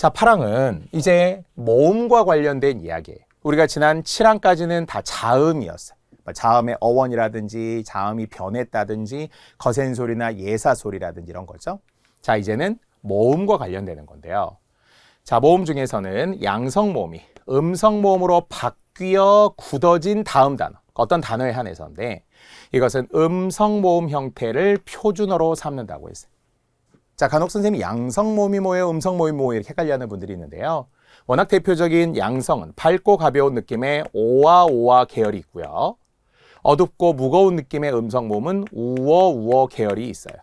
자, 파랑은 이제 모음과 관련된 이야기예요. 우리가 지난 7항까지는 다 자음이었어요. 자음의 어원이라든지 자음이 변했다든지 거센 소리나 예사 소리라든지 이런 거죠. 자, 이제는 모음과 관련되는 건데요. 자, 모음 중에서는 양성 모음이 음성 모음으로 바뀌어 굳어진 다음 단어, 어떤 단어에 한해서인데 이것은 음성 모음 형태를 표준어로 삼는다고 했어요. 자, 간혹 선생님이 양성 모음이 뭐예요? 음성 모음이 뭐예요? 이렇게 헷갈려하는 분들이 있는데요. 워낙 대표적인 양성은 밝고 가벼운 느낌의 오와 계열이 있고요. 어둡고 무거운 느낌의 음성 모음은 우어 계열이 있어요.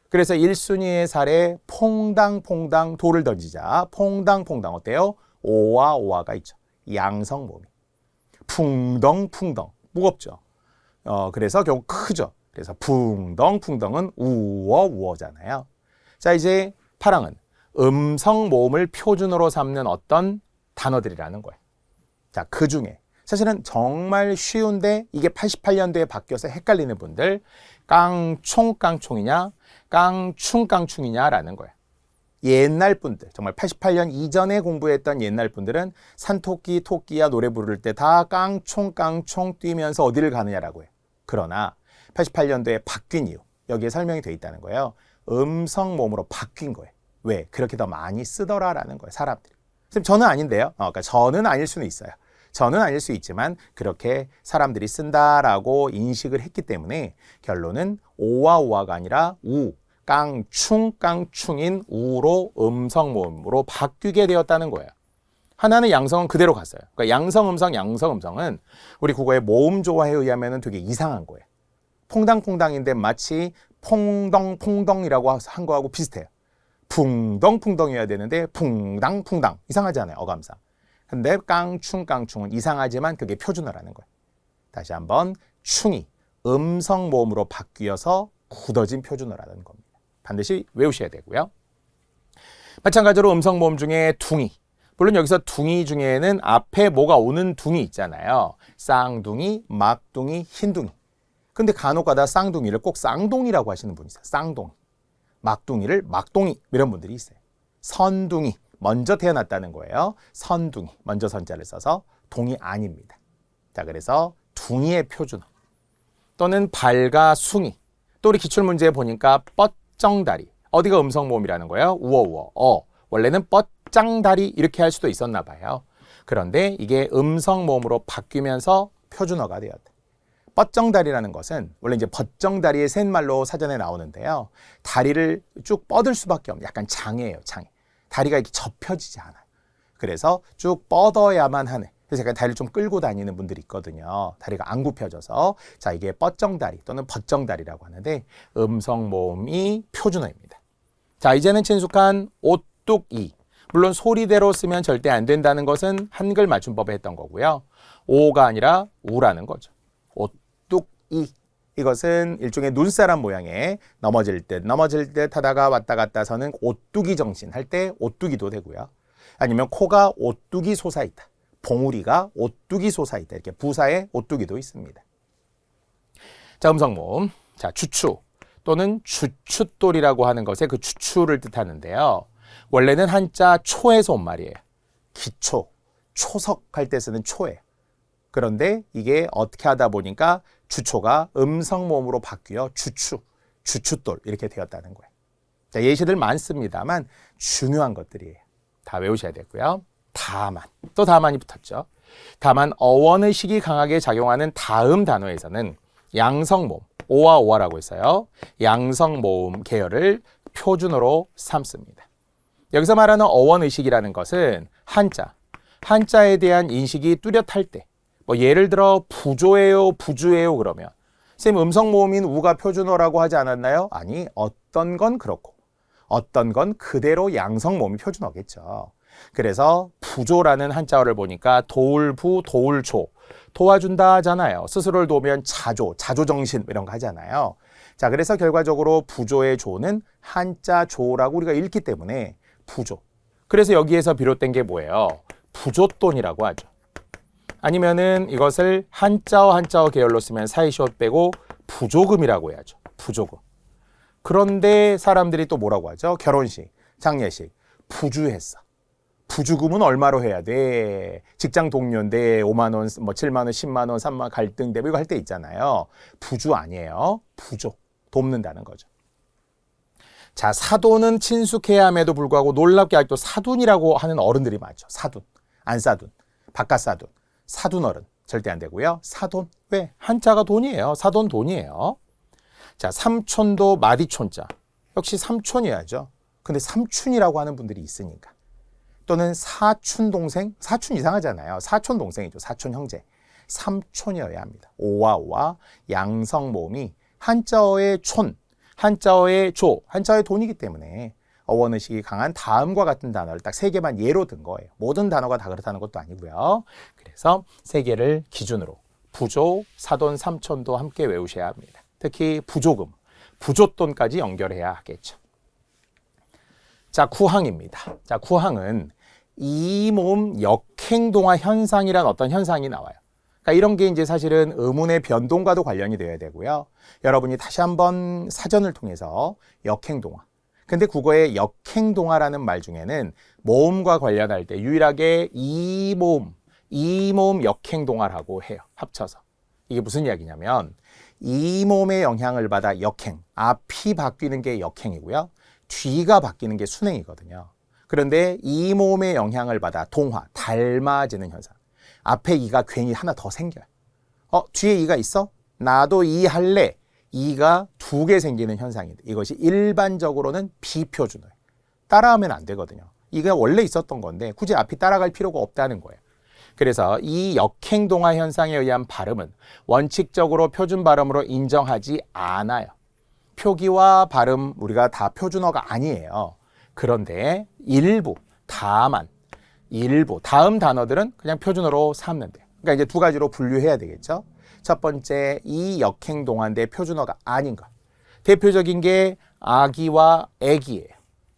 그래서 1순위의 사례 퐁당퐁당 돌을 던지자 퐁당퐁당 어때요? 오와가 있죠. 양성 모음이. 풍덩풍덩 무겁죠. 그래서 결국 크죠. 그래서 풍덩풍덩은 우어잖아요. 자, 이제 파랑은 음성 모음을 표준어로 삼는 어떤 단어들이라는 거예요. 자, 그 중에 사실은 정말 쉬운데 이게 88년도에 바뀌어서 헷갈리는 분들 깡총이냐 깡충이냐라는 거예요. 옛날 분들, 정말 88년 이전에 공부했던 옛날 분들은 산토끼, 토끼야 노래 부를 때 다 깡총 뛰면서 어디를 가느냐라고 해요. 그러나 88년도에 바뀐 이유, 여기에 설명이 돼 있다는 거예요. 음성 모음으로 바뀐 거예요. 왜? 그렇게 더 많이 쓰더라라는 거예요, 사람들이. 선생님, 저는 아닌데요. 그러니까 저는 아닐 수는 있어요. 저는 아닐 수 있지만 그렇게 사람들이 쓴다라고 인식을 했기 때문에 결론은 오와가 아니라 깡충인 우로 음성 모음으로 바뀌게 되었다는 거예요. 하나는 양성은 그대로 갔어요. 그러니까 양성 음성은 우리 국어의 모음 조화에 의하면 되게 이상한 거예요. 퐁당퐁당인데 마치 퐁덩이라고 한 거하고 비슷해요. 풍덩이어야 되는데 퐁당퐁당 이상하지 않아요, 어감상. 근데 깡충은 이상하지만 그게 표준어라는 거예요. 다시 한번 충이 음성 모음으로 바뀌어서 굳어진 표준어라는 겁니다. 반드시 외우셔야 되고요. 마찬가지로 음성 모음 중에 둥이. 물론 여기서 둥이 중에는 앞에 뭐가 오는 둥이 있잖아요. 쌍둥이, 막둥이, 흰둥이. 근데 간혹가다 쌍둥이를 꼭 쌍둥이라고 하시는 분이 있어요. 쌍둥이. 막둥이를 막둥이 이런 분들이 있어요. 선둥이. 먼저 태어났다는 거예요. 선둥이. 먼저 선자를 써서 동이 아닙니다. 자, 그래서 둥이의 표준어. 또는 발가 숭이. 또 우리 기출문제에 보니까 뻗정다리. 어디가 음성 모음이라는 거예요? 우어. 원래는 뻗짱다리 이렇게 할 수도 있었나 봐요. 그런데 이게 음성 모음으로 바뀌면서 표준어가 되었다. 뻗정다리라는 것은 원래 이제 벗정다리의 셋말로 사전에 나오는데요. 다리를 쭉 뻗을 수밖에 없는 약간 장애예요, 장애. 다리가 이렇게 접혀지지 않아요. 그래서 쭉 뻗어야만 하는. 그래서 약간 다리를 좀 끌고 다니는 분들이 있거든요. 다리가 안 굽혀져서. 자, 이게 뻗정다리 또는 벗정다리라고 하는데 음성 모음이 표준어입니다. 자, 이제는 친숙한 오뚝이. 물론 소리대로 쓰면 절대 안 된다는 것은 한글 맞춤법에 했던 거고요. 오가 아니라 우라는 거죠. 오뚝이. 이것은 일종의 눈사람 모양의 넘어질 듯 하다가 왔다 갔다 서는 오뚝이 정신 할 때 오뚝이도 되고요. 아니면 코가 오뚝이 솟아있다. 봉우리가 오뚝이 솟아있다. 이렇게 부사의 오뚝이도 있습니다. 자, 음성 모음. 자, 주추 또는 주춧돌이라고 하는 것의 그 주추를 뜻하는데요. 원래는 한자 초에서 온 말이에요. 기초, 초석할 때 쓰는 초예요. 그런데 이게 어떻게 하다 보니까 주초가 음성 모음으로 바뀌어 주춧돌 이렇게 되었다는 거예요. 자, 예시들 많습니다만 중요한 것들이에요. 다 외우셔야 되고요. 또 다만이 붙었죠. 다만 어원의식이 강하게 작용하는 다음 단어에서는 양성 모음, 오와라고 했어요. 양성 모음 계열을 표준어로 삼습니다. 여기서 말하는 어원의식이라는 것은 한자에 대한 인식이 뚜렷할 때 뭐 예를 들어 부조예요, 부주예요 그러면 선생님 음성 모음인 우가 표준어라고 하지 않았나요? 아니, 어떤 건 그렇고 어떤 건 그대로 양성 모음이 표준어겠죠. 그래서 부조라는 한자어를 보니까 도울부, 도울조 도와준다 하잖아요. 스스로를 도우면 자조정신 이런 거 하잖아요. 자, 그래서 결과적으로 부조의 조는 한자 조라고 우리가 읽기 때문에 부조. 그래서 여기에서 비롯된 게 뭐예요? 부조돈이라고 하죠. 아니면은 이것을 한자어 계열로 쓰면 사이시옷 빼고 부조금이라고 해야죠. 부조금. 그런데 사람들이 또 뭐라고 하죠? 결혼식, 장례식. 부주했어. 부주금은 얼마로 해야 돼? 직장 동료인데 5만 원, 뭐 7만 원, 10만 원, 3만 원 갈등되고 이거 할 때 있잖아요. 부주 아니에요. 부족. 돕는다는 거죠. 자, 사돈은 친숙해야 함에도 불구하고 놀랍게 아직도 사돈이라고 하는 어른들이 많죠. 사돈, 안사돈, 바깥사돈, 사돈어른 절대 안 되고요. 사돈, 왜? 한자가 돈이에요. 사돈 돈이에요. 자, 삼촌도 마디촌자. 역시 삼촌이어야죠. 근데 삼촌이라고 하는 분들이 있으니까. 또는 사촌 동생, 사촌 이상하잖아요. 사촌 동생이죠. 사촌 형제. 삼촌이어야 합니다. 오와 오와 양성 모음이 한자어의 촌, 한자어의 조, 한자어의 돈이기 때문에 어원의식이 강한 다음과 같은 단어를 딱 3개만 예로 든 거예요. 모든 단어가 다 그렇다는 것도 아니고요. 그래서 3개를 기준으로 부조, 사돈, 삼촌도 함께 외우셔야 합니다. 특히 부조금, 부조돈까지 연결해야 하겠죠. 자, 구항입니다. 자, 구항은 이몸 역행동화 현상이란 어떤 현상이 나와요. 그러니까 이런 게 이제 사실은 의문의 변동과도 관련이 되어야 되고요. 여러분이 다시 한번 사전을 통해서 역행동화. 근데 국어의 역행동화라는 말 중에는 모음과 관련할 때 유일하게 이모음 역행동화라고 해요. 합쳐서. 이게 무슨 이야기냐면 이모음의 영향을 받아 역행, 앞이 바뀌는 게 역행이고요. 뒤가 바뀌는 게 순행이거든요. 그런데 이모음의 영향을 받아 동화, 닮아지는 현상. 앞에 이가 괜히 하나 더 생겨요. 뒤에 이가 있어? 나도 이 할래. 이가 2개 생기는 현상인데 이것이 일반적으로는 비표준어예요. 따라하면 안 되거든요. 이가 원래 있었던 건데 굳이 앞이 따라갈 필요가 없다는 거예요. 그래서 이 역행동화 현상에 의한 발음은 원칙적으로 표준 발음으로 인정하지 않아요. 표기와 발음 우리가 다 표준어가 아니에요. 그런데 일부, 다만 일부, 다음 단어들은 그냥 표준어로 삼는 돼요. 그러니까 이제 2가지로 분류해야 되겠죠. 첫 번째, 이 역행동화인데 표준어가 아닌 것. 대표적인 게 아기와 애기예요.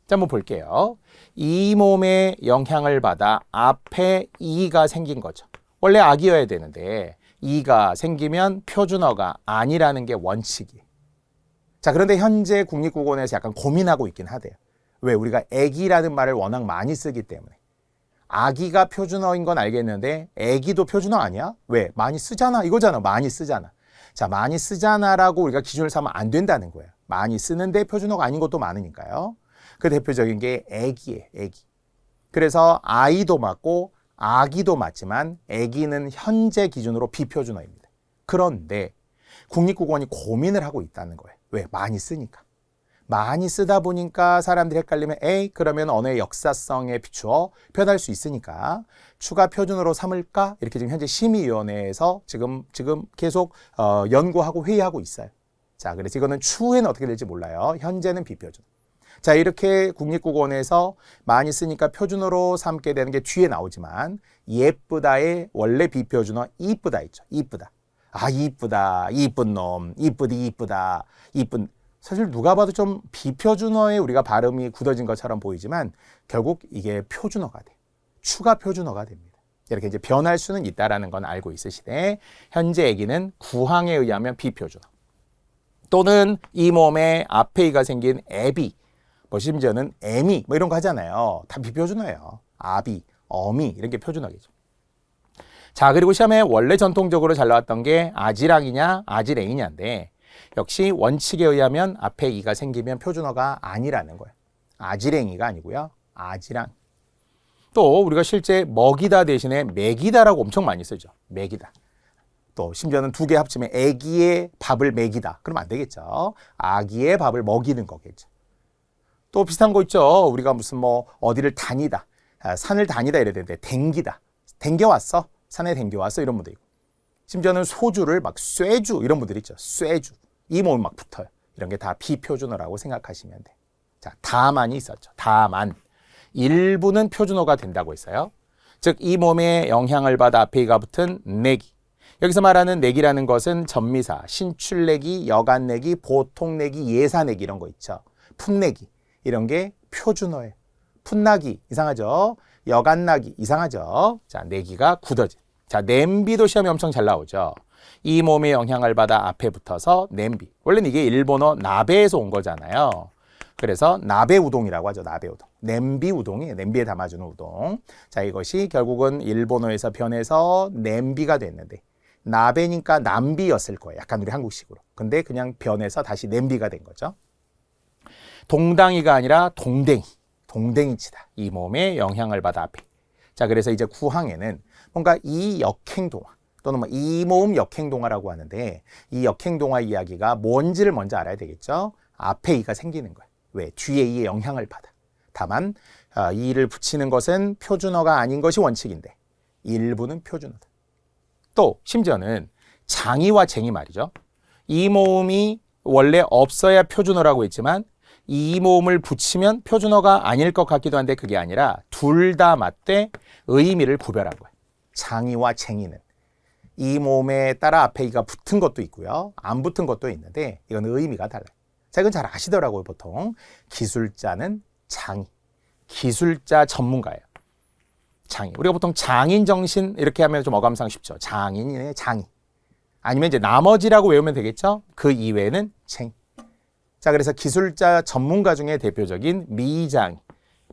자, 한번 볼게요. 이 몸의 영향을 받아 앞에 이가 생긴 거죠. 원래 아기여야 되는데 이가 생기면 표준어가 아니라는 게 원칙이에요. 자, 그런데 현재 국립국어원에서 약간 고민하고 있긴 하대요. 왜? 우리가 애기라는 말을 워낙 많이 쓰기 때문에. 아기가 표준어인 건 알겠는데 애기도 표준어 아니야? 왜? 많이 쓰잖아. 이거잖아. 많이 쓰잖아. 자, 많이 쓰잖아라고 우리가 기준을 삼으면 안 된다는 거예요. 많이 쓰는데 표준어가 아닌 것도 많으니까요. 그 대표적인 게 애기예요. 애기. 그래서 아이도 맞고 아기도 맞지만 애기는 현재 기준으로 비표준어입니다. 그런데 국립국어원이 고민을 하고 있다는 거예요. 왜? 많이 쓰니까. 많이 쓰다 보니까 사람들이 헷갈리면 에이 그러면 언어의 역사성에 비추어 표현할 수 있으니까 추가 표준어로 삼을까? 이렇게 지금 현재 심의위원회에서 지금 계속 연구하고 회의하고 있어요. 자, 그래서 이거는 추후에는 어떻게 될지 몰라요. 현재는 비표준. 자, 이렇게 국립국어원에서 많이 쓰니까 표준어로 삼게 되는 게 뒤에 나오지만 예쁘다의 원래 비표준어 이쁘다 있죠. 이쁘다. 아, 이쁘다. 이쁜 놈. 이쁘디 이쁘다. 이쁜. 사실 누가 봐도 좀 비표준어에 우리가 발음이 굳어진 것처럼 보이지만 결국 이게 표준어가 돼. 추가 표준어가 됩니다. 이렇게 이제 변할 수는 있다라는 건 알고 있으시되 현재 얘기는 구항에 의하면 비표준어. 또는 이 몸에 앞에 이가 생긴 애비, 뭐 심지어는 애미 뭐 이런 거 하잖아요. 다 비표준어예요. 아비, 어미 이런 게 표준어겠죠. 자, 그리고 시험에 원래 전통적으로 잘 나왔던 게 아지랑이냐 아지랭이냐인데 역시 원칙에 의하면 앞에 이가 생기면 표준어가 아니라는 거예요. 아지랭이가 아니고요. 아지랑. 또 우리가 실제 먹이다 대신에 먹이다라고 엄청 많이 쓰죠. 먹이다. 또 심지어는 2개 합치면 애기의 밥을 먹이다. 그러면 안 되겠죠. 아기의 밥을 먹이는 거겠죠. 또 비슷한 거 있죠. 우리가 무슨 뭐 어디를 다니다. 산을 다니다 이래야 되는데 댕기다. 댕겨왔어. 산에 댕겨왔어. 이런 분도 있고. 심지어는 소주를 막 쇠주 이런 분들 있죠. 쇠주. 이 몸이 막 붙어요. 이런 게 다 비표준어라고 생각하시면 돼. 자, 다만이 있었죠. 다만. 일부는 표준어가 된다고 했어요. 즉, 이 몸에 영향을 받아 앞에 이가 붙은 내기. 여기서 말하는 내기라는 것은 전미사, 신출내기, 여간내기, 보통내기, 예사내기 이런 거 있죠. 풋내기. 이런 게 표준어예요. 풋나기 이상하죠. 여간나기 이상하죠. 자, 내기가 굳어진. 자, 냄비도 시험에 엄청 잘 나오죠. 이 몸의 영향을 받아 앞에 붙어서 냄비. 원래는 이게 일본어 나베에서 온 거잖아요. 그래서 나베 우동이라고 하죠. 나베 우동. 냄비 우동이 냄비에 담아주는 우동. 자, 이것이 결국은 일본어에서 변해서 냄비가 됐는데 나베니까 남비였을 거예요. 약간 우리 한국식으로. 근데 그냥 변해서 다시 냄비가 된 거죠. 동당이가 아니라 동댕이. 동댕이치다. 이 몸에 영향을 받아 앞에. 자, 그래서 이제 구항에는 뭔가 이 역행동화 또는 뭐 이모음 역행동화라고 하는데 이 역행동화 이야기가 뭔지를 먼저 알아야 되겠죠. 앞에 이가 생기는 거예요. 왜? 뒤에 이의 영향을 받아. 다만 이를 붙이는 것은 표준어가 아닌 것이 원칙인데 일부는 표준어다. 또 심지어는 장이와 쟁이 말이죠. 이 모음이 원래 없어야 표준어라고 했지만 이 모음을 붙이면 표준어가 아닐 것 같기도 한데 그게 아니라 둘 다 맞되 의미를 구별한 거예요. 장이와 쟁이는 이 모음에 따라 앞에 이가 붙은 것도 있고요. 안 붙은 것도 있는데 이건 의미가 달라요. 자, 이건 잘 아시더라고요. 보통 기술자는 장이, 기술자 전문가예요. 장이. 우리가 보통 장인 정신 이렇게 하면 좀 어감상 쉽죠. 장인이네, 장이. 아니면 이제 나머지라고 외우면 되겠죠. 그 이외에는 쟁. 자, 그래서 기술자 전문가 중에 대표적인 미장이.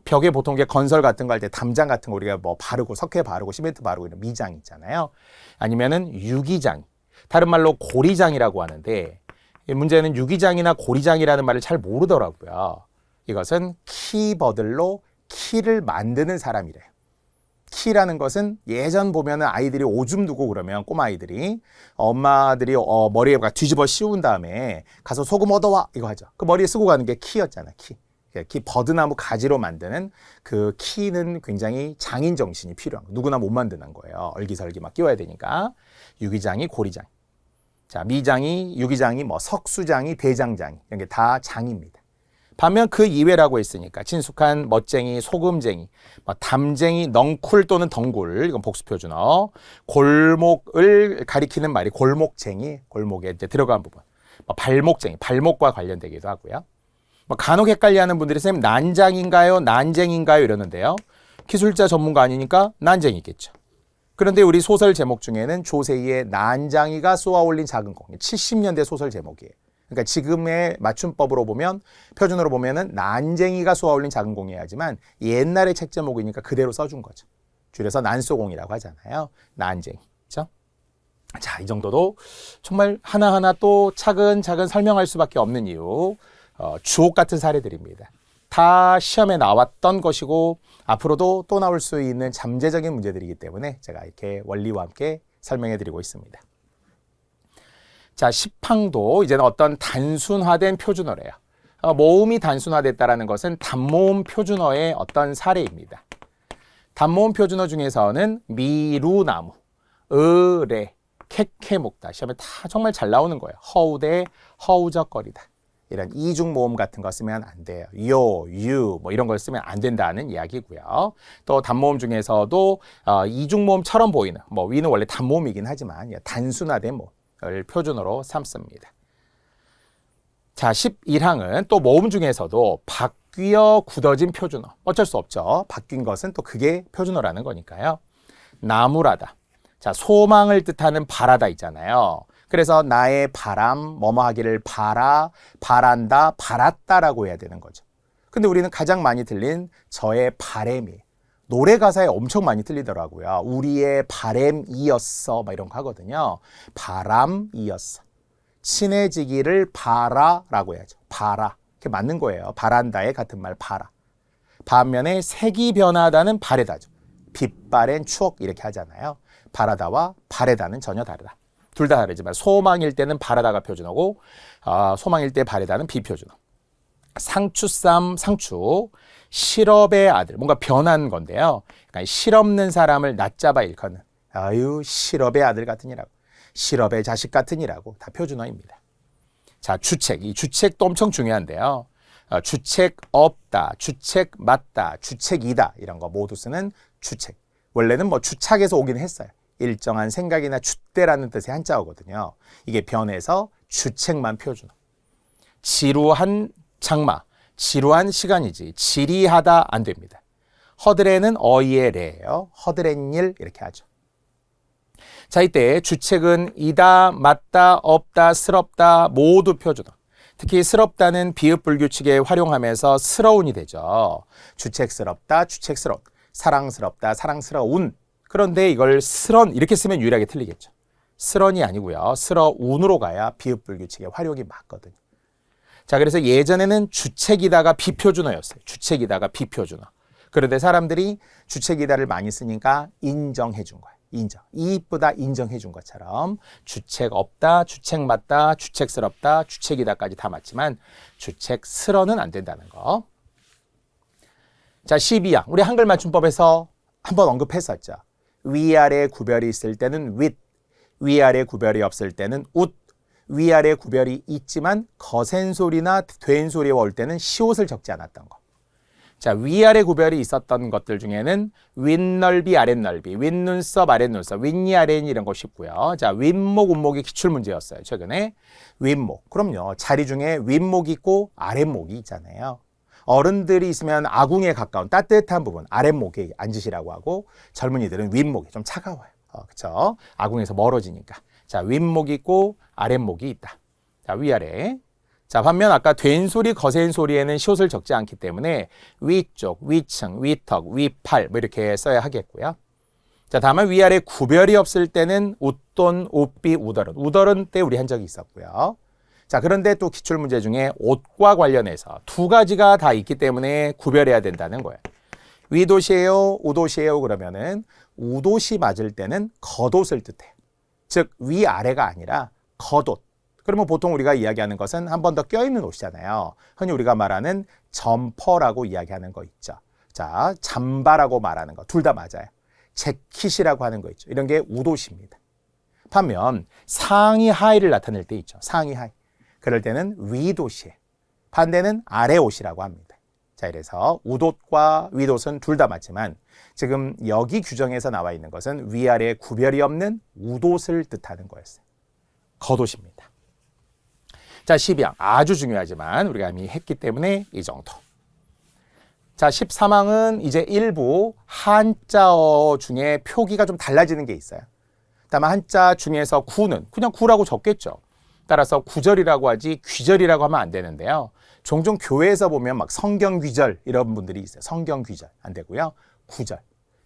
벽에 보통 건설 같은 거 할 때 담장 같은 거 우리가 뭐 바르고 석회 바르고 시멘트 바르고 이런 미장 있잖아요. 아니면은 유기장. 다른 말로 고리장이라고 하는데 문제는 유기장이나 고리장이라는 말을 잘 모르더라고요. 이것은 키버들로 키를 만드는 사람이래요. 키라는 것은 예전 보면은 아이들이 오줌 두고 그러면 꼬마 아이들이 엄마들이 머리에 뒤집어 씌운 다음에 가서 소금 얻어와 이거 하죠. 그 머리에 쓰고 가는 게 키였잖아. 키 버드나무 가지로 만드는 그 키는 굉장히 장인 정신이 필요한 거. 누구나 못 만드는 거예요. 얼기설기 막 끼워야 되니까. 유기장이 고리장. 자, 미장이 유기장이 뭐 석수장이 대장장이 이런 게 다 장입니다. 반면 그 이외라고 했으니까 친숙한 멋쟁이, 소금쟁이, 뭐 담쟁이, 넝쿨 또는 덩굴 이건 복수표준어. 골목을 가리키는 말이 골목쟁이, 골목에 이제 들어간 부분. 뭐 발목쟁이, 발목과 관련되기도 하고요. 뭐 간혹 헷갈려하는 분들이 선생님 난장인가요, 난쟁인가요 이러는데요. 기술자 전문가 아니니까 난쟁이겠죠. 그런데 우리 소설 제목 중에는 조세희의 난장이가 쏘아올린 작은 공, 70년대 소설 제목이에요. 그러니까 지금의 맞춤법으로 보면 표준어로 보면은 난쟁이가 쏘아올린 작은 공이야지만 옛날의 책 제목이니까 그대로 써준 거죠. 줄여서 난쏘공이라고 하잖아요. 난쟁이. 그렇죠? 자, 이 정도도 정말 하나하나 또 차근차근 설명할 수밖에 없는 이유. 주옥 같은 사례들입니다. 다 시험에 나왔던 것이고 앞으로도 또 나올 수 있는 잠재적인 문제들이기 때문에 제가 이렇게 원리와 함께 설명해 드리고 있습니다. 자, 시팡도 이제는 어떤 단순화된 표준어래요. 모음이 단순화됐다는 것은 단모음 표준어의 어떤 사례입니다. 단모음 표준어 중에서는 미루나무, 의레, 캐캐목다. 시험에 다 정말 잘 나오는 거예요. 허우대, 허우적거리다. 이런 이중 모음 같은 거 쓰면 안 돼요. 요, 유, 뭐 이런 걸 쓰면 안 된다는 이야기고요. 또 단모음 중에서도 이중 모음처럼 보이는, 뭐 위는 원래 단모음이긴 하지만 단순화된 모음을 표준어로 삼습니다. 자, 11항은 또 모음 중에서도 바뀌어 굳어진 표준어. 어쩔 수 없죠. 바뀐 것은 또 그게 표준어라는 거니까요. 나무라다. 자, 소망을 뜻하는 바라다 있잖아요. 그래서 나의 바람, 뭐뭐 하기를 바라, 바란다, 바랐다라고 해야 되는 거죠. 근데 우리는 가장 많이 들린 저의 바램이 노래 가사에 엄청 많이 들리더라고요. 우리의 바램이었어 막 이런 거 하거든요. 바람이었어. 친해지기를 바라라고 해야죠. 바라. 이렇게 맞는 거예요. 바란다의 같은 말 바라. 반면에 색이 변하다는 바래다죠. 빛바랜 추억 이렇게 하잖아요. 바라다와 바래다는 전혀 다르다. 둘 다 다르지만 소망일 때는 바라다가 표준어고 소망일 때 바래다는 비표준어. 상추쌈, 상추, 실업의 아들, 뭔가 변한 건데요. 그러니까 실없는 사람을 낮잡아 일컫는 아유 실업의 아들 같으니라고, 실업의 자식 같으니라고 다 표준어입니다. 자, 주책, 이 주책도 엄청 중요한데요. 주책 없다, 주책 맞다, 주책이다 이런 거 모두 쓰는 주책. 원래는 뭐 주착에서 오긴 했어요. 일정한 생각이나 줏대라는 뜻의 한자어거든요. 이게 변해서 주책만 표준어. 지루한 장마, 지루한 시간이지 지리하다 안 됩니다. 허드레는 어이의 레예요. 허드렛일 이렇게 하죠. 자, 이때 주책은 이다, 맞다, 없다, 스럽다 모두 표준어. 특히 스럽다는 비읍 불규칙에 활용하면서 스러운이 되죠. 주책스럽다, 주책스러운. 사랑스럽다, 사랑스러운. 그런데 이걸 스런 이렇게 쓰면 유일하게 틀리겠죠. 스런이 아니고요. 스러운으로 가야 비읍 불규칙의 활용이 맞거든요. 자, 그래서 예전에는 주책이다가 비표준어였어요. 주책이다가 비표준어. 그런데 사람들이 주책이다를 많이 쓰니까 인정해 준 거예요. 인정. 이쁘다 인정해 준 것처럼 주책 없다, 주책 맞다, 주책스럽다, 주책이다까지 다 맞지만 주책스러는 안 된다는 거. 자, 12항. 우리 한글 맞춤법에서 한번 언급했었죠. 위아래 구별이 있을 때는 with, 위아래 구별이 없을 때는 would, 위아래 구별이 있지만 거센 소리나 된 소리가 올 때는 시옷을 적지 않았던 거. 자, 위아래 구별이 있었던 것들 중에는 윗넓이, 아랫넓이, 윗눈썹, 아랫눈썹, 윗니, 아랫니 이런 거 쉽고요. 자, 윗목, 운목이 기출문제였어요. 최근에. 윗목. 그럼요. 자리 중에 윗목이 있고 아랫목이 있잖아요. 어른들이 있으면 아궁에 가까운 따뜻한 부분, 아랫목에 앉으시라고 하고 젊은이들은 윗목이 좀 차가워요. 그렇죠? 아궁에서 멀어지니까. 자, 윗목이 있고 아랫목이 있다. 자, 위아래. 자, 반면 아까 된 소리, 거센 소리에는 시옷을 적지 않기 때문에 위쪽, 위층, 위턱, 위팔 뭐 이렇게 써야 하겠고요. 자, 다만 위아래 구별이 없을 때는 웃돈, 웃비, 우덜은. 우덜은 때 우리 한 적이 있었고요. 자, 그런데 또 기출문제 중에 옷과 관련해서 두 가지가 다 있기 때문에 구별해야 된다는 거예요. 위도시예요, 우도시예요 그러면은 우도시 맞을 때는 겉옷을 뜻해요. 즉 위아래가 아니라 겉옷. 그러면 보통 우리가 이야기하는 것은 한 번 더 껴있는 옷이잖아요. 흔히 우리가 말하는 점퍼라고 이야기하는 거 있죠. 자, 잠바라고 말하는 거 둘 다 맞아요. 재킷이라고 하는 거 있죠. 이런 게 우도시입니다. 반면 상의 하의를 나타낼 때 있죠. 상의 하의. 그럴 때는 위도시. 반대는 아래옷이라고 합니다. 자, 이래서 우옷과 윗옷은 둘 다 맞지만 지금 여기 규정에서 나와 있는 것은 위아래 구별이 없는 우옷을 뜻하는 거였어요. 겉옷입니다. 자, 12항. 아주 중요하지만 우리가 이미 했기 때문에 이 정도. 자, 13항은 이제 일부 한자어 중에 표기가 좀 달라지는 게 있어요. 다만 한자 중에서 구는 그냥 구라고 적겠죠. 따라서 구절이라고 하지 귀절이라고 하면 안 되는데요. 종종 교회에서 보면 막 성경 귀절 이런 분들이 있어요. 성경 귀절 안 되고요. 구절,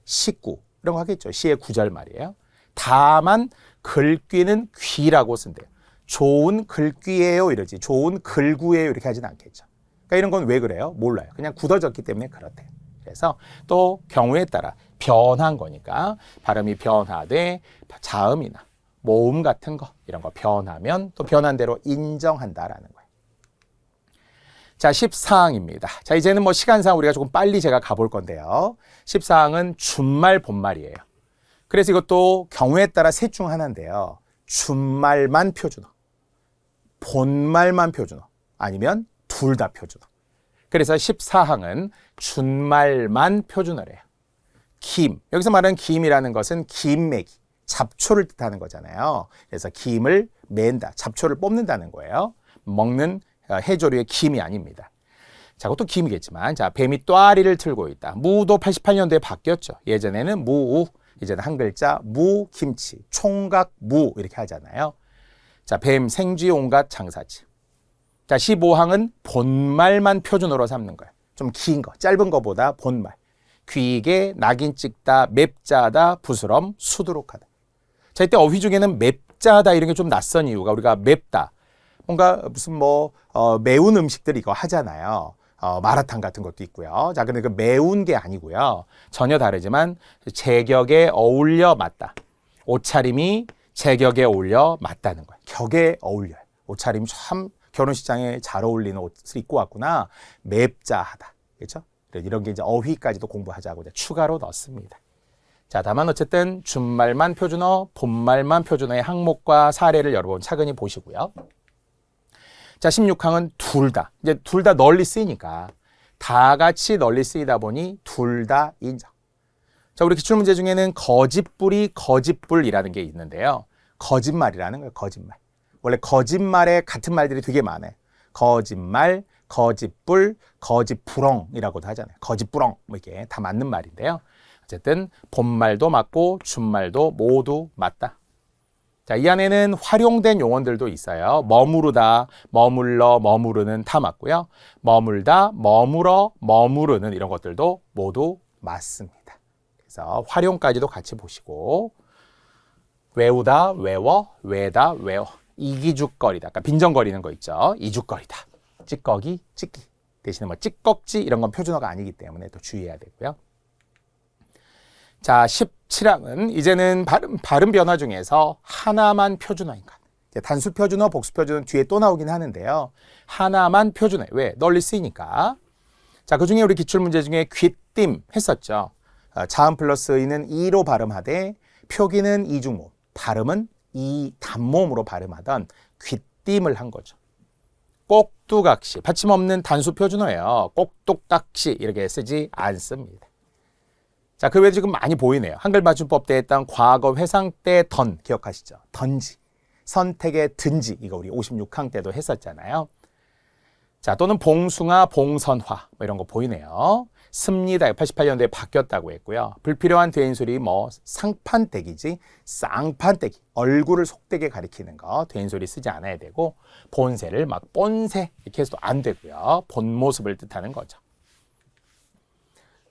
식구 이런 거 하겠죠. 시의 구절 말이에요. 다만 글귀는 귀라고 쓴대요. 좋은 글귀예요 이러지. 좋은 글구예요 이렇게 하진 않겠죠. 그러니까 이런 건 왜 그래요? 몰라요. 그냥 굳어졌기 때문에 그렇대요. 그래서 또 경우에 따라 변한 거니까 발음이 변하되 자음이나 모음 같은 거 이런 거 변하면 또 변한 대로 인정한다라는 거예요. 자, 14항입니다. 자, 이제는 뭐 시간상 우리가 조금 빨리 제가 가볼 건데요. 14항은 준말 본말이에요. 그래서 이것도 경우에 따라 셋 중 하나인데요. 준말만 표준어, 본말만 표준어, 아니면 둘 다 표준어. 그래서 14항은 준말만 표준어래요. 김, 여기서 말하는 김이라는 것은 김매기, 잡초를 뜻하는 거잖아요. 그래서 김을 맨다, 잡초를 뽑는다는 거예요. 먹는 해조류의 김이 아닙니다. 자, 그것도 김이겠지만, 자, 뱀이 또아리를 틀고 있다. 무도 88년도에 바뀌었죠. 예전에는 무, 이제는 한 글자 무, 김치, 총각 무 이렇게 하잖아요. 자, 뱀, 생쥐, 온갖 장사치. 자, 15항은 본말만 표준어로 삼는 거예요. 좀 긴 거, 짧은 거보다 본말. 귀게, 낙인 찍다, 맵자다, 부스럼, 수두룩하다. 자, 이때 어휘 중에는 맵자다 이런 게 좀 낯선 이유가 우리가 맵다. 뭔가 무슨 매운 음식들 이거 하잖아요. 마라탕 같은 것도 있고요. 자, 근데 그 매운 게 아니고요. 전혀 다르지만 제격에 어울려 맞다. 옷차림이 제격에 어울려 맞다는 거예요. 격에 어울려요. 옷차림이 참 결혼식장에 잘 어울리는 옷을 입고 왔구나. 맵자하다. 그렇죠? 이런 게 이제 어휘까지도 공부하자고 이제 추가로 넣습니다. 자, 다만 어쨌든 준말만 표준어, 본말만 표준어의 항목과 사례를 여러분 차근히 보시고요. 자, 16항은 둘 다. 이제 둘 다 널리 쓰이니까 다 같이 널리 쓰이다 보니 둘 다 인정. 자, 우리 기출문제 중에는 거짓불이 거짓불이라는 게 있는데요. 거짓말이라는 거예요. 거짓말. 원래 거짓말에 같은 말들이 되게 많아요. 거짓말, 거짓불, 거짓부렁이라고도 하잖아요. 거짓부렁 뭐 이게 다 맞는 말인데요. 어쨌든 본말도 맞고 준말도 모두 맞다. 자, 이 안에는 활용된 용어들도 있어요. 머무르다, 머물러, 머무르는 다 맞고요. 머물다, 머물어, 머무르는 이런 것들도 모두 맞습니다. 그래서 활용까지도 같이 보시고 외우다, 외워, 외다, 외워. 이기죽거리다. 그러니까 빈정거리는 거 있죠. 이죽거리다. 찌꺼기, 찌끼. 대신에 뭐 찌꺽지 이런 건 표준어가 아니기 때문에 또 주의해야 되고요. 자, 17항은 이제는 발음 변화 중에서 하나만 표준어인가. 단수 표준어, 복수 표준어 뒤에 또 나오긴 하는데요. 하나만 표준어. 왜? 널리 쓰이니까. 자, 그중에 우리 기출문제 중에 귀띔 했었죠. 자음 플러스 의는 이로 발음하되 표기는 이중모음, 발음은 이 단모음으로 발음하던 귀띔을 한 거죠. 꼭두각시, 받침 없는 단수 표준어예요. 꼭두각시 이렇게 쓰지 않습니다. 자, 그 외에 지금 많이 보이네요. 한글 맞춤법 때 했던 과거 회상 때 던 기억하시죠? 던지, 선택의 든지 이거 우리 56항 때도 했었잖아요. 자, 또는 봉숭아, 봉선화 뭐 이런 거 보이네요. 습니다. 88년도에 바뀌었다고 했고요. 불필요한 대인소리 뭐 상판떼기지 쌍판떼기 얼굴을 속되게 가리키는 거 대인소리 쓰지 않아야 되고 본세를 막 본세 이렇게 해서도 안 되고요. 본 모습을 뜻하는 거죠.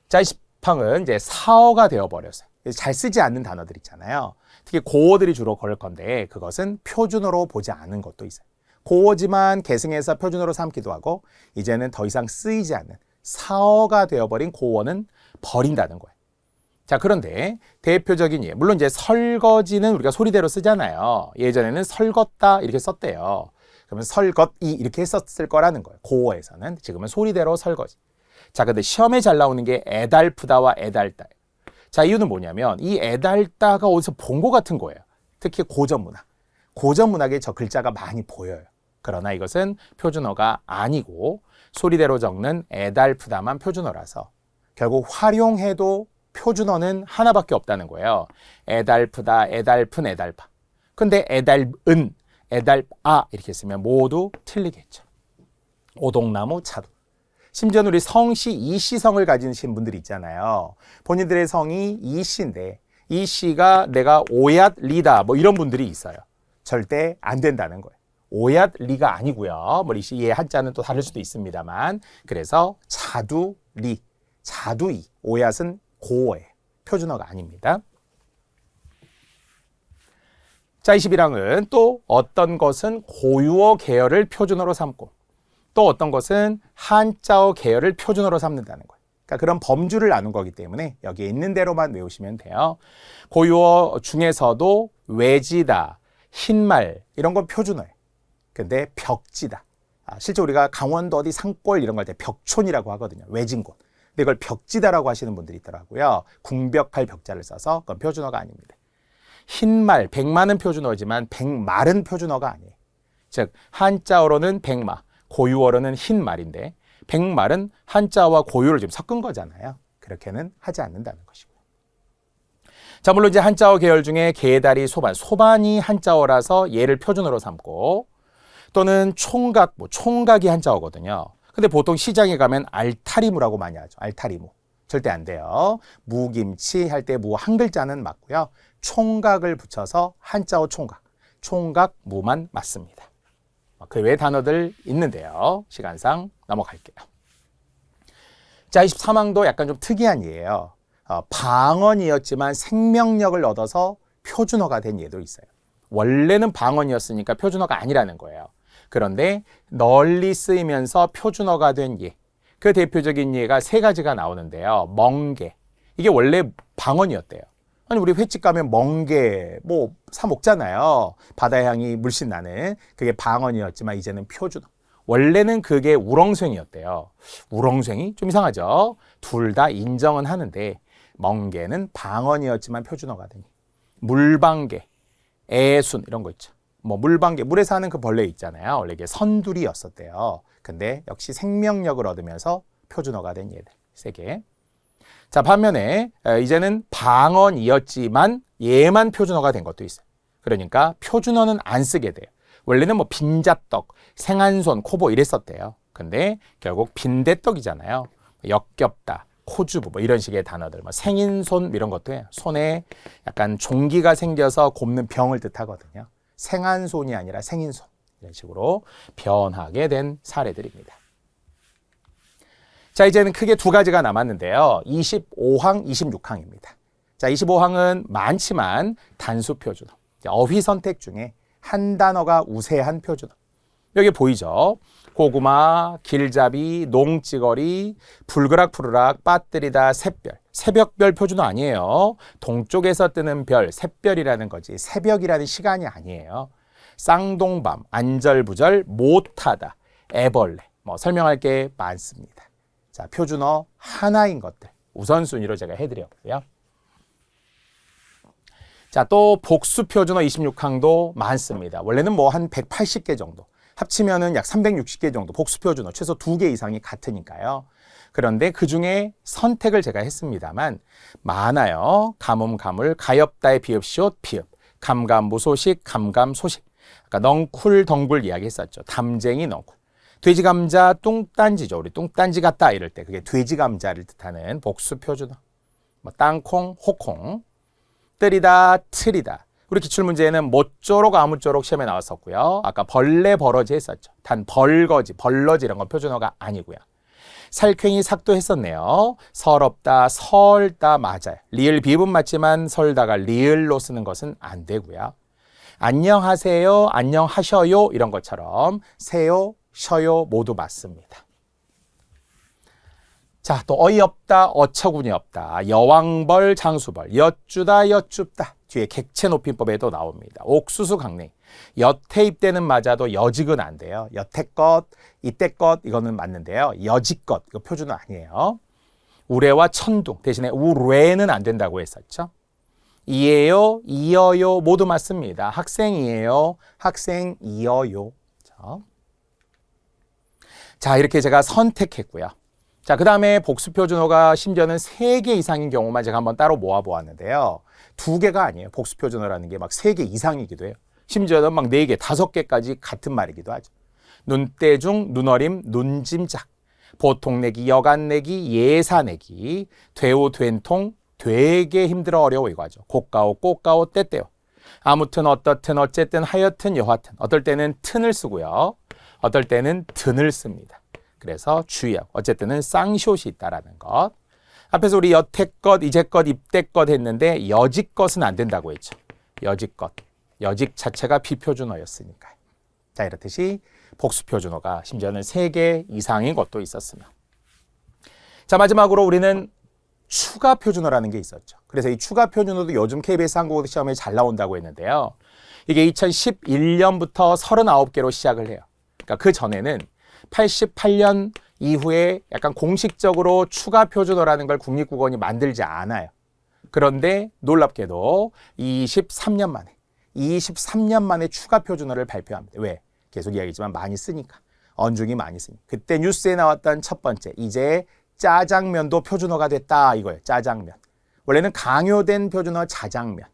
자, 20항은 이제 사어가 되어버렸어요. 잘 쓰지 않는 단어들 있잖아요. 특히 고어들이 주로 걸을 건데 그것은 표준어로 보지 않은 것도 있어요. 고어지만 계승해서 표준어로 삼기도 하고 이제는 더 이상 쓰이지 않는 사어가 되어버린 고어는 버린다는 거예요. 자, 그런데 대표적인 예, 물론 이제 설거지는 우리가 소리대로 쓰잖아요. 예전에는 설걷다 이렇게 썼대요. 그러면 설걷이 이렇게 했었을 거라는 거예요. 고어에서는 지금은 소리대로 설거지. 자, 근데 시험에 잘 나오는 게 애달프다와 애달다. 자, 이유는 뭐냐면 이 애달다가 어디서 본 것 같은 거예요. 특히 고전문학. 고전문학에 저 글자가 많이 보여요. 그러나 이것은 표준어가 아니고 소리대로 적는 애달프다만 표준어라서 결국 활용해도 표준어는 하나밖에 없다는 거예요. 애달프다, 애달픈, 애달파. 근데 애달은, 애달아 이렇게 쓰면 모두 틀리겠죠. 오동나무, 차도. 심지어는 우리 성씨, 이씨성을 가지신 분들이 있잖아요. 본인들의 성이 이씨인데 이씨가 내가 오얏리다 뭐 이런 분들이 있어요. 절대 안 된다는 거예요. 오얏리가 아니고요. 뭐 리씨, 예, 한자는 또 다를 수도 있습니다만 그래서 자두리, 자두이, 오얏은 고어예요. 표준어가 아닙니다. 자, 21항은 또 어떤 것은 고유어 계열을 표준어로 삼고 또 어떤 것은 한자어 계열을 표준어로 삼는다는 거예요. 그러니까 그런 범주를 나눈 거기 때문에 여기에 있는 대로만 외우시면 돼요. 고유어 중에서도 외지다, 흰말 이런 건 표준어예요. 근데 벽지다. 실제 우리가 강원도 어디 산골 이런 거 할 때 벽촌이라고 하거든요. 외진 곳. 근데 이걸 벽지다라고 하시는 분들이 있더라고요. 궁벽할 벽자를 써서 그건 표준어가 아닙니다. 흰말, 백마는 표준어지만 백말은 표준어가 아니에요. 즉 한자어로는 백마, 고유어로는 흰말인데 백말은 한자와 고유를 좀 섞은 거잖아요. 그렇게는 하지 않는다는 것이고요. 자, 물론 이제 한자어 계열 중에 개다리, 소반, 소반이 한자어라서 얘를 표준어로 삼고 또는 총각, 뭐 총각이 한자어거든요. 근데 보통 시장에 가면 알타리무라고 많이 하죠. 알타리무. 절대 안 돼요. 무김치 할 때 무 한 글자는 맞고요. 총각을 붙여서 한자어 총각, 총각 무만 맞습니다. 그 외 단어들 있는데요. 시간상 넘어갈게요. 자, 23항도 약간 좀 특이한 예예요. 방언이었지만 생명력을 얻어서 표준어가 된 예도 있어요. 원래는 방언이었으니까 표준어가 아니라는 거예요. 그런데 널리 쓰이면서 표준어가 된 예. 그 대표적인 예가 세 가지가 나오는데요. 멍게. 이게 원래 방언이었대요. 아니 우리 횟집 가면 멍게 뭐 사 먹잖아요. 바다 향이 물씬 나는. 그게 방언이었지만 이제는 표준어. 원래는 그게 우렁생이었대요. 우렁생이 좀 이상하죠. 둘 다 인정은 하는데 멍게는 방언이었지만 표준어가 되니. 물방개, 애순 이런 거 있죠. 뭐 물방개, 물에 사는 그 벌레 있잖아요. 원래 이게 선두리였었대요. 근데 역시 생명력을 얻으면서 표준어가 된 얘들 세 개. 자, 반면에 이제는 방언이었지만 얘만 표준어가 된 것도 있어요. 그러니까 표준어는 안 쓰게 돼요. 원래는 뭐 빈자떡, 생한손, 코보 이랬었대요. 근데 결국 빈대떡이잖아요. 역겹다, 코주부 뭐 이런 식의 단어들, 뭐 생인손 이런 것도 해요. 손에 약간 종기가 생겨서 곱는 병을 뜻하거든요. 생한손이 아니라 생인손 이런 식으로 변하게 된 사례들입니다. 자, 이제는 크게 두 가지가 남았는데요. 25항, 26항입니다. 자, 25항은 많지만 단수 표준어, 어휘 선택 중에 한 단어가 우세한 표준어. 여기 보이죠? 고구마, 길잡이, 농찌거리, 불그락 푸르락, 빠뜨리다, 샛별. 새벽별 표준어 아니에요. 동쪽에서 뜨는 별, 샛별이라는 거지. 새벽이라는 시간이 아니에요. 쌍동밤, 안절부절, 못하다, 애벌레. 뭐 설명할 게 많습니다. 자, 표준어 하나인 것들 우선순위로 제가 해드렸고요. 자, 또 복수 표준어 26항도 많습니다. 원래는 뭐 한 180개 정도. 합치면은 약 360개 정도 복수 표준어 최소 2개 이상이 같으니까요. 그런데 그중에 선택을 제가 했습니다만 많아요. 가뭄, 가물, 가엾다의 비읍, 시옷, 피읍, 감감, 무소식, 감감, 소식. 아까 넝쿨, 덩굴 이야기했었죠. 담쟁이, 넝쿨. 돼지 감자, 뚱딴지죠. 우리 뚱딴지 같다 이럴 때 그게 돼지 감자를 뜻하는 복수 표준어. 뭐 땅콩, 호콩, 뜨리다, 트리다. 우리 기출문제에는 모쪼록 아무쪼록 시험에 나왔었고요. 아까 벌레, 버러지 했었죠. 단 벌거지, 벌러지 이런 건 표준어가 아니고요. 살쾡이, 삭도 했었네요. 서럽다, 설다 맞아요. 리을 비읍은 맞지만 설다가 리을로 쓰는 것은 안 되고요. 안녕하세요, 안녕하셔요 이런 것처럼 세요, 쉬어요 모두 맞습니다. 자, 또 어이없다, 어처구니 없다, 여왕벌, 장수벌, 여쭈다, 여쭙다. 뒤에 객체 높임법에도 나옵니다. 옥수수 강냉이. 여태 입대는 맞아도 여직은 안 돼요. 여태껏, 이때껏 이거는 맞는데요. 여지껏 이거 표준어 아니에요. 우레와 천둥 대신에 우뢰는 안 된다고 했었죠. 이에요, 이어요 모두 맞습니다. 학생이에요, 학생이어요. 자, 이렇게 제가 선택했고요. 자, 그 다음에 복수 표준어가 심지어는 3개 이상인 경우만 제가 한번 따로 모아보았는데요. 2개가 아니에요. 복수 표준어라는 게 막 3개 이상이기도 해요. 심지어는 막 4개, 5개까지 같은 말이기도 하죠. 눈대중, 눈어림, 눈짐작, 보통내기, 여간내기, 예사내기, 되오, 된통, 되게 힘들어 어려워 이거 하죠. 고가오, 꽃가오, 때때오. 아무튼 어떻든 어쨌든 하여튼 여하튼 어떨 때는 튼을 쓰고요. 어떨 때는 든을 씁니다. 그래서 주의하고 어쨌든은 쌍시옷이 있다라는 것. 앞에서 우리 여태껏, 이제껏, 입대껏 했는데 여지껏은 안 된다고 했죠. 여지껏. 여직 자체가 비표준어였으니까요. 자, 이렇듯이 복수표준어가 심지어는 3개 이상인 것도 있었으며. 자, 마지막으로 우리는 추가 표준어라는 게 있었죠. 그래서 이 추가 표준어도 요즘 KBS 한국어 시험에 잘 나온다고 했는데요. 이게 2011년부터 39개로 시작을 해요. 그러니까 그 전에는 88년 이후에 약간 공식적으로 추가 표준어라는 걸 국립국어원이 만들지 않아요. 그런데 놀랍게도 23년 만에 추가 표준어를 발표합니다. 왜? 계속 이야기지만 많이 쓰니까. 언중이 많이 쓰니까. 그때 뉴스에 나왔던 첫 번째, 이제 짜장면도 표준어가 됐다 이거예요. 짜장면. 원래는 강요된 표준어 자장면.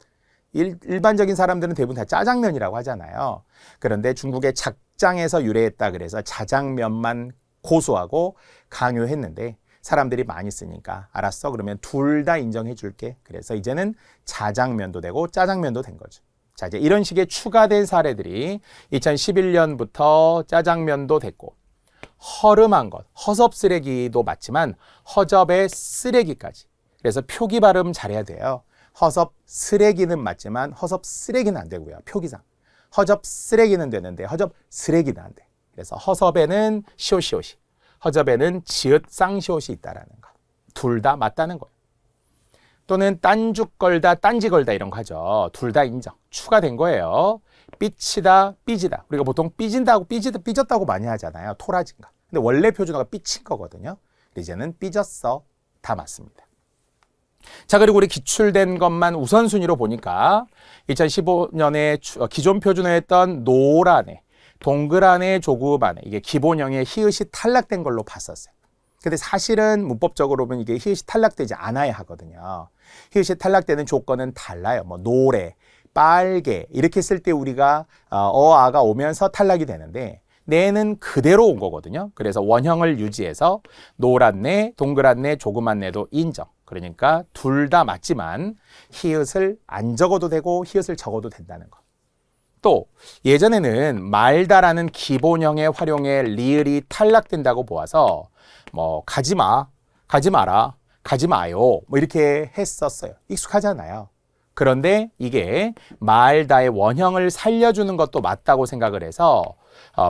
일반적인 사람들은 대부분 다 짜장면이라고 하잖아요. 그런데 중국의 작장에서 유래했다 그래서 자장면만 고수하고 강요했는데 사람들이 많이 쓰니까 알았어 그러면 둘 다 인정해 줄게. 그래서 이제는 자장면도 되고 짜장면도 된 거죠. 자, 이제 이런 식의 추가된 사례들이 2011년부터 짜장면도 됐고 허름한 것, 허접 쓰레기도 맞지만 허접의 쓰레기까지. 그래서 표기 발음 잘해야 돼요. 허접 쓰레기는 맞지만 허접 쓰레기는 안 되고요. 표기상. 허접 쓰레기는 되는데 허접 쓰레기는 안 돼. 그래서 허섭에는 시옷이, 허접에는 지읒 쌍시옷이 있다라는 거. 둘 다 맞다는 거예요. 또는 딴죽 걸다, 딴지 걸다 이런 거 하죠. 둘 다 인정. 추가된 거예요. 삐치다, 삐지다. 우리가 보통 삐진다고 삐졌다고 많이 하잖아요. 토라진가. 근데 원래 표준어가 삐친 거거든요. 이제는 삐졌어. 다 맞습니다. 자, 그리고 우리 기출된 것만 우선순위로 보니까 2015년에 기존 표준어였던 노란에, 동그란에, 조그만에 이게 기본형의 히읗이 탈락된 걸로 봤었어요. 근데 사실은 문법적으로 보면 이게 히읗이 탈락되지 않아야 하거든요. 히읗이 탈락되는 조건은 달라요. 뭐 노래, 빨개 이렇게 쓸 때 우리가 어아가 오면서 탈락이 되는데 내는 그대로 온 거거든요. 그래서 원형을 유지해서 노란 내, 동그란 내, 조그만 내도 인정. 그러니까 둘 다 맞지만 히읗을 안 적어도 되고 히읗을 적어도 된다는 거. 또 예전에는 말다라는 기본형의 활용에 리을이 탈락된다고 보아서 뭐 가지 마, 가지 마라, 가지 마요 뭐 이렇게 했었어요. 익숙하잖아요. 그런데 이게 말다의 원형을 살려주는 것도 맞다고 생각을 해서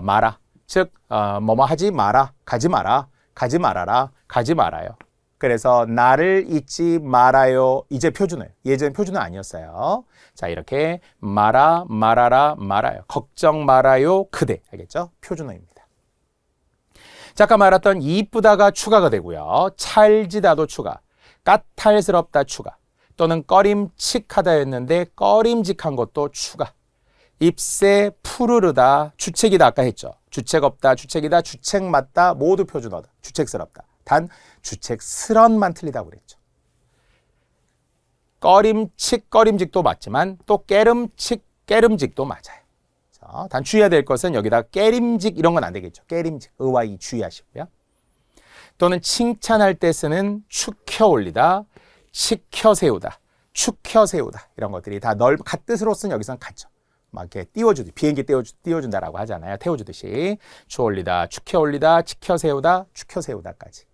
마라, 즉 뭐뭐 하지 마라, 가지 마라, 가지 말아라, 가지 말아요. 그래서 나를 잊지 말아요. 이제 표준어예요. 예전 표준어 아니었어요. 자, 이렇게 마라, 말아라, 말아요. 걱정 말아요, 그대. 알겠죠? 표준어입니다. 자, 아까 말했던 이쁘다가 추가가 되고요. 찰지다도 추가, 까탈스럽다 추가, 또는 꺼림칙하다였는데 꺼림직한 것도 추가. 잎새 푸르르다, 주책이다 아까 했죠. 주책 없다, 주책이다, 주책 맞다 모두 표준어다. 주책스럽다. 단 주책스런만 틀리다고 그랬죠. 꺼림칙, 꺼림직도 맞지만 또 깨름칙, 깨름직도 맞아요. 자, 단 주의해야 될 것은 여기다 깨림직 이런 건 안 되겠죠. 깨림직, 의와 이 주의하시고요. 또는 칭찬할 때 쓰는 축혀 올리다, 치켜 세우다, 축혀 세우다 이런 것들이 다 갓뜻으로서는 여기서는 같죠. 막 이렇게 띄워주듯이 비행기 띄워준다라고 하잖아요. 태워주듯이 추 올리다, 축혀 올리다, 치켜 세우다, 축혀 세우다까지.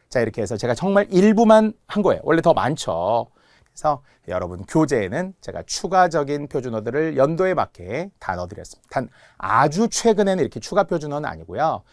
자, 이렇게 해서 제가 정말 일부만 한 거예요. 원래 더 많죠. 그래서 여러분 교재에는 제가 추가적인 표준어들을 연도에 맞게 다 넣어드렸습니다. 단 아주 최근에는 이렇게 추가 표준어는 아니고요.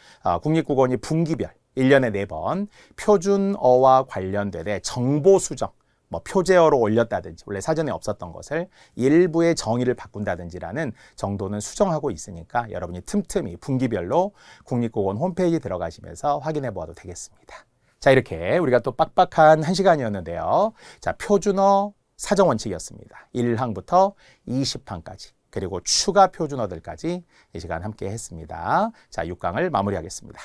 국립국어원이 분기별 1년에 4번 표준어와 관련되되 정보 수정, 뭐 표제어로 올렸다든지 원래 사전에 없었던 것을 일부의 정의를 바꾼다든지라는 정도는 수정하고 있으니까 여러분이 틈틈이 분기별로 국립국어원 홈페이지 들어가시면서 확인해 보아도 되겠습니다. 자, 이렇게 우리가 또 빡빡한 1시간이었는데요. 자, 표준어 사정원칙이었습니다. 1항부터 20항까지 그리고 추가 표준어들까지 이 시간 함께 했습니다. 자, 6강을 마무리하겠습니다.